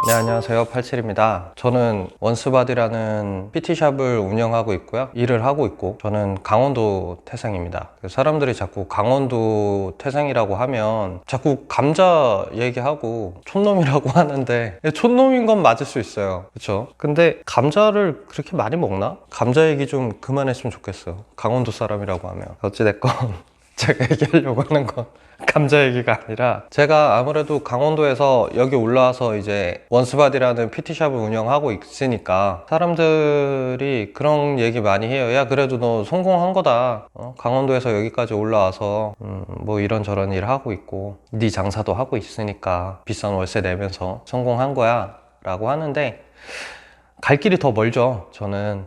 네, 안녕하세요. 87입니다. 저는 원스바디라는 PT샵을 운영하고 있고요. 일을 하고 있고, 저는 강원도 태생입니다. 사람들이 자꾸 강원도 태생이라고 하면 자꾸 감자 얘기하고 촌놈이라고 하는데, 촌놈인 건 맞을 수 있어요. 그쵸? 근데 감자를 그렇게 많이 먹나? 감자 얘기 좀 그만했으면 좋겠어요. 강원도 사람이라고 하면. 어찌됐건 제가 얘기하려고 하는 건 감자 얘기가 아니라, 제가 아무래도 강원도에서 여기 올라와서 이제 원스바디라는 PT샵을 운영하고 있으니까 사람들이 그런 얘기 많이 해요. 야, 그래도 너 성공한 거다. 강원도에서 여기까지 올라와서 뭐 이런저런 일 하고 있고 네 장사도 하고 있으니까 비싼 월세 내면서 성공한 거야 라고 하는데, 갈 길이 더 멀죠. 저는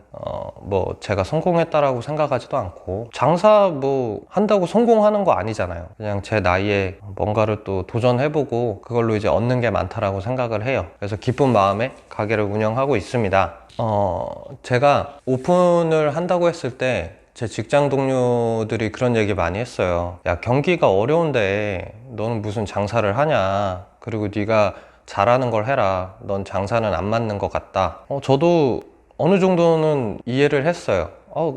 뭐 제가 성공했다라고 생각하지도 않고, 장사 뭐 한다고 성공하는 거 아니잖아요. 그냥 제 나이에 뭔가를 또 도전해보고 그걸로 이제 얻는 게 많다라고 생각을 해요. 그래서 기쁜 마음에 가게를 운영하고 있습니다. 제가 오픈을 한다고 했을 때 제 직장 동료들이 그런 얘기 많이 했어요. 야, 경기가 어려운데 너는 무슨 장사를 하냐, 그리고 네가 잘하는 걸 해라, 넌 장사는 안 맞는 것 같다. 저도 어느 정도는 이해를 했어요.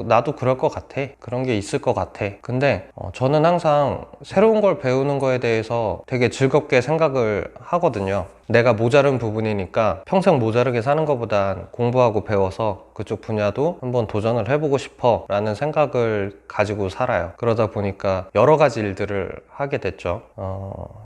나도 그럴 것 같아, 그런 게 있을 것 같아. 근데 저는 항상 새로운 걸 배우는 거에 대해서 되게 즐겁게 생각을 하거든요. 내가 모자른 부분이니까 평생 모자르게 사는 것보단 공부하고 배워서 그쪽 분야도 한번 도전을 해보고 싶어 라는 생각을 가지고 살아요. 그러다 보니까 여러 가지 일들을 하게 됐죠.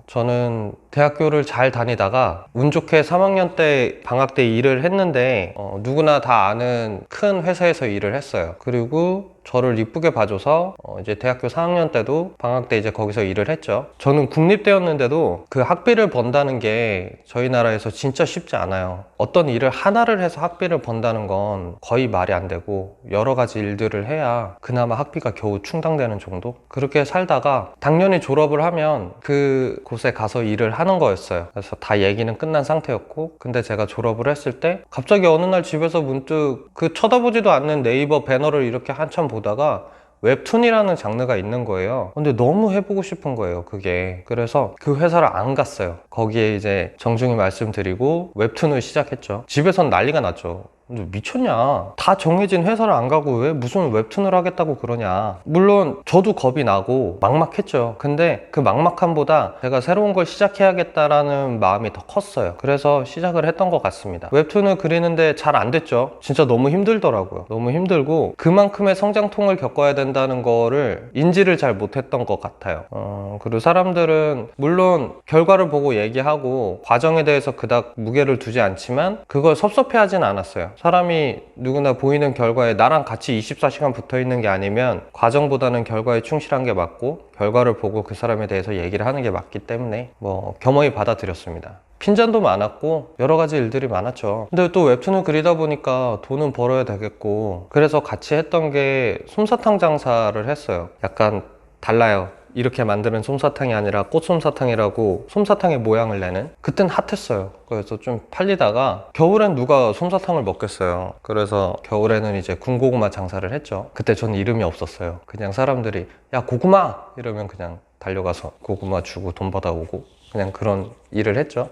저는 대학교를 잘 다니다가 운 좋게 3학년 때 방학 때 일을 했는데, 누구나 다 아는 큰 회사에서 일을 했어요. 그리고 저를 이쁘게 봐줘서 이제 대학교 4학년 때도 방학 때 이제 거기서 일을 했죠. 저는 국립대였는데도 그 학비를 번다는 게 저희 나라에서 진짜 쉽지 않아요. 어떤 일을 하나를 해서 학비를 번다는 건 거의 말이 안 되고, 여러 가지 일들을 해야 그나마 학비가 겨우 충당되는 정도? 그렇게 살다가 당연히 졸업을 하면 그 곳에 가서 일을 하는 거였어요. 그래서 다 얘기는 끝난 상태였고, 근데 제가 졸업을 했을 때 갑자기 어느 날 집에서 문득 그 쳐다보지도 않는 네이버 배너를 이렇게 한참 보다가 웹툰이라는 장르가 있는 거예요. 근데 너무 해보고 싶은 거예요, 그게. 그래서 그 회사를 안 갔어요. 거기에 이제 정중히 말씀드리고 웹툰을 시작했죠. 집에선 난리가 났죠. 근데 미쳤냐, 다 정해진 회사를 안 가고 왜 무슨 웹툰을 하겠다고 그러냐. 물론 저도 겁이 나고 막막했죠. 근데 그 막막함보다 제가 새로운 걸 시작해야겠다라는 마음이 더 컸어요. 그래서 시작을 했던 것 같습니다. 웹툰을 그리는데 잘 안 됐죠. 진짜 너무 힘들더라고요. 너무 힘들고 그만큼의 성장통을 겪어야 된다는 거를 인지를 잘 못했던 것 같아요. 그리고 사람들은 물론 결과를 보고 얘기하고 과정에 대해서 그닥 무게를 두지 않지만 그걸 섭섭해하진 않았어요. 사람이 누구나 보이는 결과에 나랑 같이 24시간 붙어 있는 게 아니면 과정보다는 결과에 충실한 게 맞고, 결과를 보고 그 사람에 대해서 얘기를 하는 게 맞기 때문에 뭐 겸허히 받아들였습니다. 핀잔도 많았고 여러 가지 일들이 많았죠. 근데 또 웹툰을 그리다 보니까 돈은 벌어야 되겠고, 그래서 같이 했던 게 솜사탕 장사를 했어요. 약간 달라요. 이렇게 만드는 솜사탕이 아니라 꽃솜사탕이라고 솜사탕의 모양을 내는, 그땐 핫했어요. 그래서 좀 팔리다가 겨울엔 누가 솜사탕을 먹겠어요. 그래서 겨울에는 이제 군고구마 장사를 했죠. 그때 저는 이름이 없었어요. 그냥 사람들이 야, 고구마! 이러면 그냥 달려가서 고구마 주고 돈 받아오고, 그냥 그런 일을 했죠.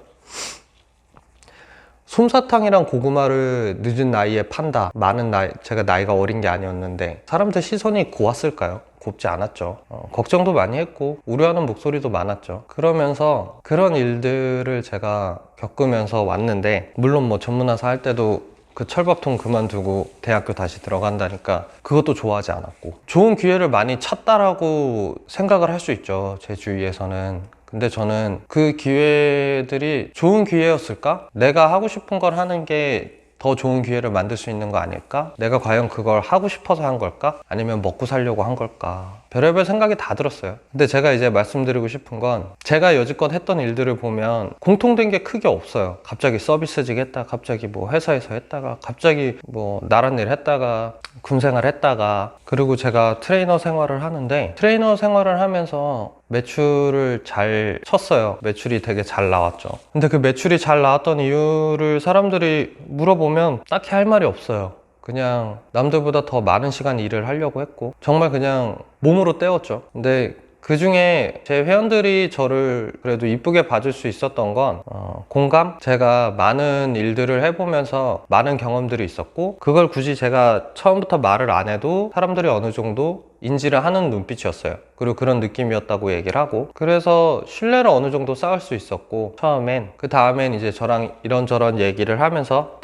솜사탕이랑 고구마를 늦은 나이에 판다. 제가 나이가 어린 게 아니었는데 사람들 시선이 고왔을까요? 곱지 않았죠. 걱정도 많이 했고 우려하는 목소리도 많았죠. 그러면서 그런 일들을 제가 겪으면서 왔는데, 물론 뭐 전문화사 할 때도 그 철밥통 그만두고 대학교 다시 들어간다니까 그것도 좋아하지 않았고, 좋은 기회를 많이 찾다라고 생각을 할 수 있죠, 제 주위에서는. 근데 저는 그 기회들이 좋은 기회였을까? 내가 하고 싶은 걸 하는 게 더 좋은 기회를 만들 수 있는 거 아닐까? 내가 과연 그걸 하고 싶어서 한 걸까? 아니면 먹고 살려고 한 걸까? 별의별 생각이 다 들었어요. 근데 제가 이제 말씀드리고 싶은 건, 제가 여지껏 했던 일들을 보면 공통된 게 크게 없어요. 갑자기 서비스직 했다가, 갑자기 뭐 회사에서 했다가, 갑자기 뭐 나란 일 했다가, 군생활 했다가, 그리고 제가 트레이너 생활을 하는데, 트레이너 생활을 하면서 매출을 잘 쳤어요. 매출이 되게 잘 나왔죠. 근데 그 매출이 잘 나왔던 이유를 사람들이 물어보면 딱히 할 말이 없어요. 그냥 남들보다 더 많은 시간 일을 하려고 했고, 정말 그냥 몸으로 때웠죠. 근데 그 중에 제 회원들이 저를 그래도 이쁘게 봐줄 수 있었던 건 공감? 제가 많은 일들을 해보면서 많은 경험들이 있었고 그걸 굳이 제가 처음부터 말을 안 해도 사람들이 어느 정도 인지를 하는 눈빛이었어요. 그리고 그런 느낌이었다고 얘기를 하고, 그래서 신뢰를 어느 정도 쌓을 수 있었고, 처음엔. 그 다음엔 이제 저랑 이런저런 얘기를 하면서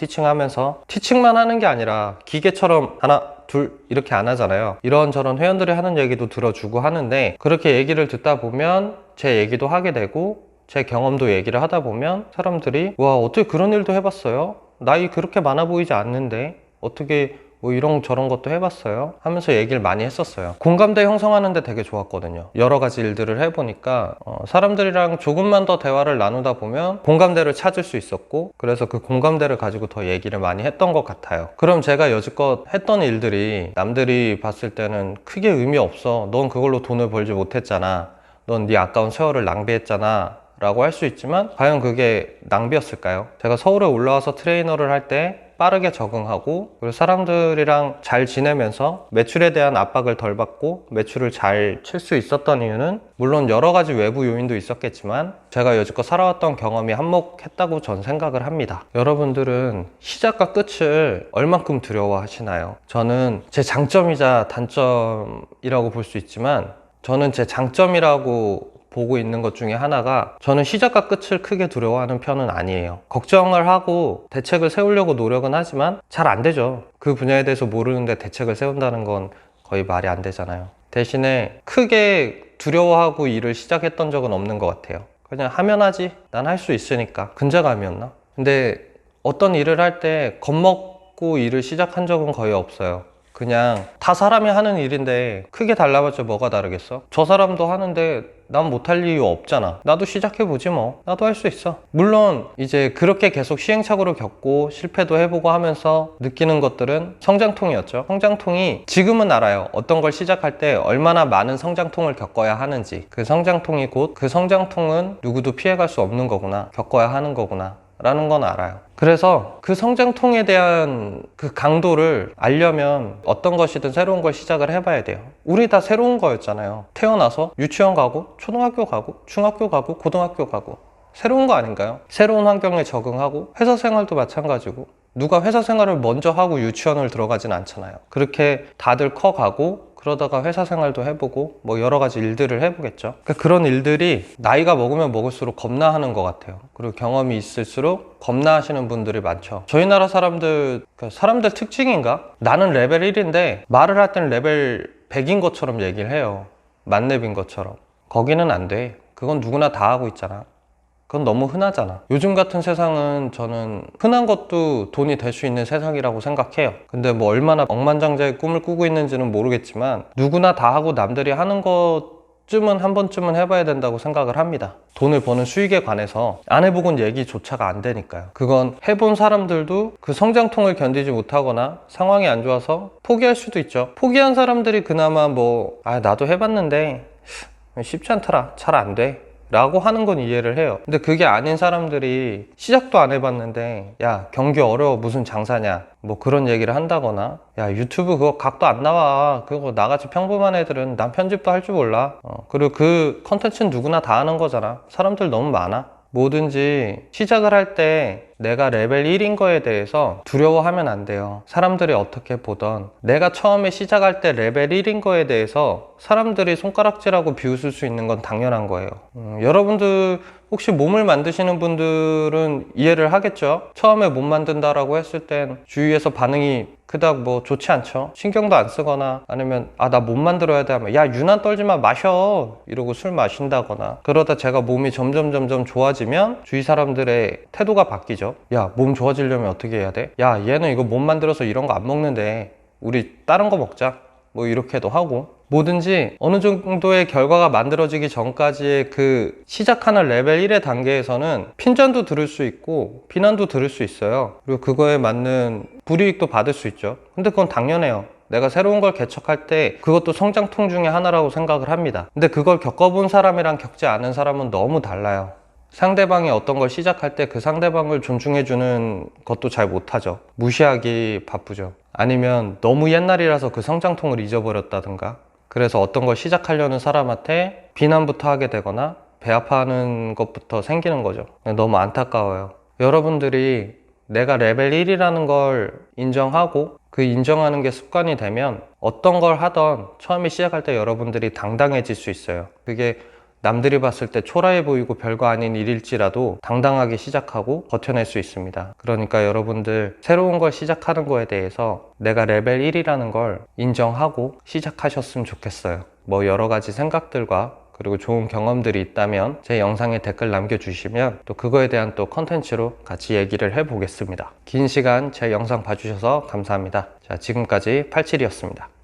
티칭만 하는 게 아니라 기계처럼 하나 둘 이렇게 안 하잖아요. 이런저런 회원들이 하는 얘기도 들어주고 하는데, 그렇게 얘기를 듣다 보면 제 얘기도 하게 되고 제 경험도 얘기를 하다 보면 사람들이 와, 어떻게 그런 일도 해봤어요? 나이 그렇게 많아 보이지 않는데 어떻게 뭐 이런 저런 것도 해봤어요? 하면서 얘기를 많이 했었어요. 공감대 형성하는데 되게 좋았거든요. 여러 가지 일들을 해보니까 사람들이랑 조금만 더 대화를 나누다 보면 공감대를 찾을 수 있었고, 그래서 그 공감대를 가지고 더 얘기를 많이 했던 것 같아요. 그럼 제가 여지껏 했던 일들이 남들이 봤을 때는 크게 의미 없어, 넌 그걸로 돈을 벌지 못했잖아, 넌 네 아까운 세월을 낭비했잖아 라고 할 수 있지만, 과연 그게 낭비였을까요? 제가 서울에 올라와서 트레이너를 할 때 빠르게 적응하고, 그리고 사람들이랑 잘 지내면서 매출에 대한 압박을 덜 받고 매출을 잘 칠 수 있었던 이유는, 물론 여러 가지 외부 요인도 있었겠지만 제가 여지껏 살아왔던 경험이 한몫했다고 전 생각을 합니다. 여러분들은 시작과 끝을 얼만큼 두려워하시나요? 저는 제 장점이자 단점이라고 볼 수 있지만, 저는 제 장점이라고 보고 있는 것 중에 하나가, 저는 시작과 끝을 크게 두려워하는 편은 아니에요. 걱정을 하고 대책을 세우려고 노력은 하지만 잘 안 되죠. 그 분야에 대해서 모르는데 대책을 세운다는 건 거의 말이 안 되잖아요. 대신에 크게 두려워하고 일을 시작했던 적은 없는 것 같아요. 그냥 하면 하지, 난 할 수 있으니까. 근자감이었나? 근데 어떤 일을 할 때 겁먹고 일을 시작한 적은 거의 없어요. 그냥 다 사람이 하는 일인데 크게 달라봤자 뭐가 다르겠어? 저 사람도 하는데 난 못할 이유 없잖아. 나도 시작해보지 뭐. 나도 할 수 있어. 물론 이제 그렇게 계속 시행착오를 겪고 실패도 해보고 하면서 느끼는 것들은 성장통이었죠. 성장통이, 지금은 알아요. 어떤 걸 시작할 때 얼마나 많은 성장통을 겪어야 하는지. 그 성장통이 곧, 그 성장통은 누구도 피해갈 수 없는 거구나, 겪어야 하는 거구나 라는 건 알아요. 그래서 그 성장통에 대한 그 강도를 알려면 어떤 것이든 새로운 걸 시작을 해봐야 돼요. 우리 다 새로운 거였잖아요. 태어나서 유치원 가고 초등학교 가고 중학교 가고 고등학교 가고 새로운 거 아닌가요? 새로운 환경에 적응하고, 회사 생활도 마찬가지고, 누가 회사 생활을 먼저 하고 유치원을 들어가진 않잖아요. 그렇게 다들 커가고 그러다가 회사 생활도 해보고 뭐 여러 가지 일들을 해보겠죠. 그러니까 그런 일들이 나이가 먹으면 먹을수록 겁나하는 것 같아요. 그리고 경험이 있을수록 겁나하시는 분들이 많죠. 저희 나라 사람들 특징인가? 나는 레벨 1인데 말을 할 때는 레벨 100인 것처럼 얘기를 해요. 만렙인 것처럼. 거기는 안 돼. 그건 누구나 다 하고 있잖아. 그건 너무 흔하잖아. 요즘 같은 세상은 저는 흔한 것도 돈이 될 수 있는 세상이라고 생각해요. 근데 뭐 얼마나 억만장자의 꿈을 꾸고 있는지는 모르겠지만 누구나 다 하고 남들이 하는 것쯤은 한 번쯤은 해봐야 된다고 생각을 합니다. 돈을 버는 수익에 관해서 안 해보곤 얘기조차가 안 되니까요. 그건 해본 사람들도 그 성장통을 견디지 못하거나 상황이 안 좋아서 포기할 수도 있죠. 포기한 사람들이 그나마 뭐 나도 해봤는데 쉽지 않더라, 잘 안 돼 라고 하는 건 이해를 해요. 근데 그게 아닌 사람들이 시작도 안 해봤는데 야, 경기 어려워, 무슨 장사냐, 뭐 그런 얘기를 한다거나, 야, 유튜브 그거 각도 안 나와, 그거 나같이 평범한 애들은 난 편집도 할 줄 몰라, 그리고 그 컨텐츠는 누구나 다 하는 거잖아. 사람들 너무 많아. 뭐든지 시작을 할 때 내가 레벨 1인 거에 대해서 두려워하면 안 돼요. 사람들이 어떻게 보던, 내가 처음에 시작할 때 레벨 1인 거에 대해서 사람들이 손가락질하고 비웃을 수 있는 건 당연한 거예요. 여러분들 혹시 몸을 만드시는 분들은 이해를 하겠죠? 처음에 몸 만든다라고 했을 땐 주위에서 반응이 그닥 뭐 좋지 않죠? 신경도 안 쓰거나, 아니면 나 몸 만들어야 돼 하면 야, 유난 떨지 마, 마셔 이러고 술 마신다거나. 그러다 제가 몸이 점점 좋아지면 주위 사람들의 태도가 바뀌죠. 야, 몸 좋아지려면 어떻게 해야 돼? 야, 얘는 이거 몸 만들어서 이런 거 안 먹는데 우리 다른 거 먹자, 뭐 이렇게도 하고. 뭐든지 어느 정도의 결과가 만들어지기 전까지의 그 시작하는 레벨 1의 단계에서는 핀잔도 들을 수 있고 비난도 들을 수 있어요. 그리고 그거에 맞는 불이익도 받을 수 있죠. 근데 그건 당연해요. 내가 새로운 걸 개척할 때 그것도 성장통 중에 하나라고 생각을 합니다. 근데 그걸 겪어본 사람이랑 겪지 않은 사람은 너무 달라요. 상대방이 어떤 걸 시작할 때 그 상대방을 존중해주는 것도 잘 못하죠. 무시하기 바쁘죠. 아니면 너무 옛날이라서 그 성장통을 잊어버렸다든가, 그래서 어떤 걸 시작하려는 사람한테 비난부터 하게 되거나 배 아파하는 것부터 생기는 거죠. 너무 안타까워요. 여러분들이 내가 레벨 1이라는 걸 인정하고 그 인정하는 게 습관이 되면 어떤 걸 하던 처음에 시작할 때 여러분들이 당당해질 수 있어요. 그게 남들이 봤을 때 초라해 보이고 별거 아닌 일일지라도 당당하게 시작하고 버텨낼 수 있습니다. 그러니까 여러분들 새로운 걸 시작하는 거에 대해서 내가 레벨 1이라는 걸 인정하고 시작하셨으면 좋겠어요. 뭐 여러 가지 생각들과 그리고 좋은 경험들이 있다면 제 영상에 댓글 남겨주시면 또 그거에 대한 또 컨텐츠로 같이 얘기를 해보겠습니다. 긴 시간 제 영상 봐주셔서 감사합니다. 자, 지금까지 87이었습니다.